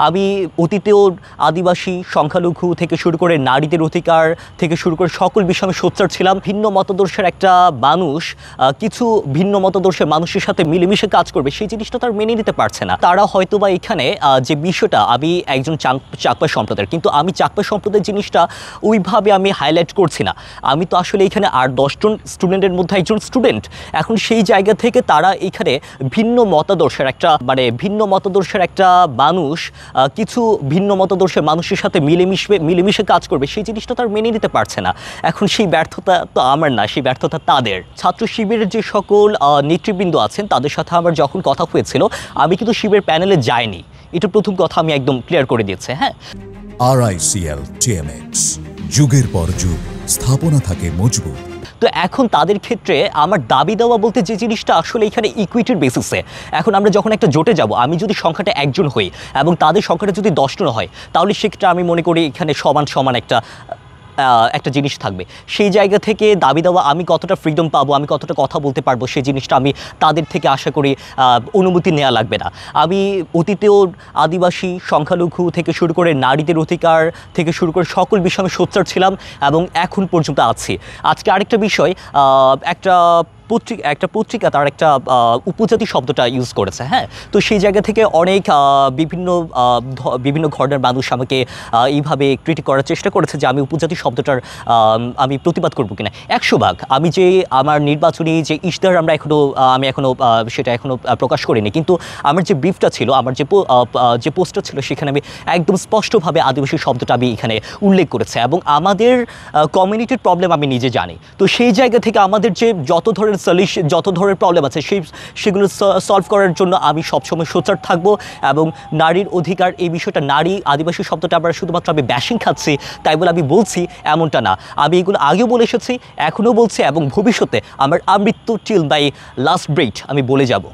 আমি অতীতেও আদিবাসী সংখ্যালঘু থেকে শুরু করে নারীদের অধিকার থেকে শুরু করে সকল বিষয়ে আমি সোচ্চার ছিলাম। ভিন্ন মতাদর্শের একটা মানুষ কিছু ভিন্ন মতাদর্শের মানুষের সাথে মিলেমিশে কাজ করবে সেই জিনিসটা তার মেনে নিতে পারছে না। তারা হয়তো বা এখানে যে বিষয়টা, আমি একজন চাকমা সম্প্রদায়ের, কিন্তু আমি চাকমা সম্প্রদায়ের জিনিসটা ওইভাবে আমি হাইলাইট করছি না। আমি তো আসলে এখানে 8-10 জন স্টুডেন্টের মধ্যে একজন স্টুডেন্ট। এখন সেই জায়গা থেকে তারা এখানে ভিন্ন মতাদর্শের একটা মানুষ কিছু ভিন্ন মতাদর্শের মানুষের সাথে মিলেমিশে কাজ করবে সেই জিনিসটা তার মেনে নিতে পারছে না। এখন সেই ব্যর্থতা তো আমার না, সেই ব্যর্থতা তাদের। ছাত্র শিবিরের যে সকল নেতৃবৃন্দ আছেন তাদের সাথে আমার যখন কথা হয়েছিল, আমি কিন্তু শিবির প্যানেলে যাইনি। এটা প্রথম কথা আমি একদম ক্লিয়ার করে দিয়েছে। হ্যাঁ, RICL TMX, যুগের পর যুগ স্থাপনা থাকে মজবুত। তো এখন তাদের ক্ষেত্রে আমার দাবি দেওয়া বলতে যে জিনিসটা আসলে এখানে ইকুইটির বেসিসে, এখন আমরা যখন একটা জোটে যাব, আমি যদি সংখ্যাটা একজন হই এবং তাদের সংখ্যাটা যদি 10 জন হয়, তাহলে সেক্ষেত্রে আমি মনে করি এখানে সমান সমান একটা জিনিস থাকবে। সেই জায়গা থেকে দাবি দেওয়া, আমি কতটা ফ্রিডম পাবো, আমি কতটা কথা বলতে পারবো, সেই জিনিসটা আমি তাদের থেকে আশা করি অনুমতি নেওয়া লাগবে না। আমি অতীতেও আদিবাসী সংখ্যালঘু থেকে শুরু করে নারীদের অধিকার থেকে শুরু করে সকল বিষয়ে আমি সোচ্চার ছিলাম এবং এখন পর্যন্ত আছি। আজকে আরেকটা বিষয়, একটা পত্রিকা তার একটা উপজাতি শব্দটা ইউজ করেছে। হ্যাঁ, তো সেই জায়গা থেকে অনেক বিভিন্ন ঘটনার মানুষ আমাকে এইভাবে ক্রিটিক করার চেষ্টা করেছে যে আমি উপজাতি শব্দটার আমি প্রতিবাদ করবো কিনা। 100 ভাগ আমি যে আমার নির্বাচনী যে ইশতেহার আমি এখনও সেটা এখনও প্রকাশ করিনি, কিন্তু আমার যে ব্রিফটা ছিল, আমার যে পোস্টার ছিল, সেখানে আমি একদম স্পষ্টভাবে আদিবাসী শব্দটা আমি এখানে উল্লেখ করেছে এবং আমাদের কমিউনিটির প্রবলেম আমি নিজে জানি। তো সেই জায়গা থেকে আমাদের যে যত ধরনের প্রবলেম আছে সেগুলো সলভ করার জন্য আমি সবসময় সোচ্চার থাকবো। এবং নারীর অধিকার এই বিষয়টা, নারী আদিবাসী শব্দটা আবার শুধুমাত্র আমি ব্যাশিং খাচ্ছি তাই বলে আমি বলছি এমনটা না। আমি এগুলো আগেও বলে এসেছি, এখনও বলছি এবং ভবিষ্যতে আমার আমৃত্যু টিল মাই লাস্ট ব্রেথ আমি বলে যাব।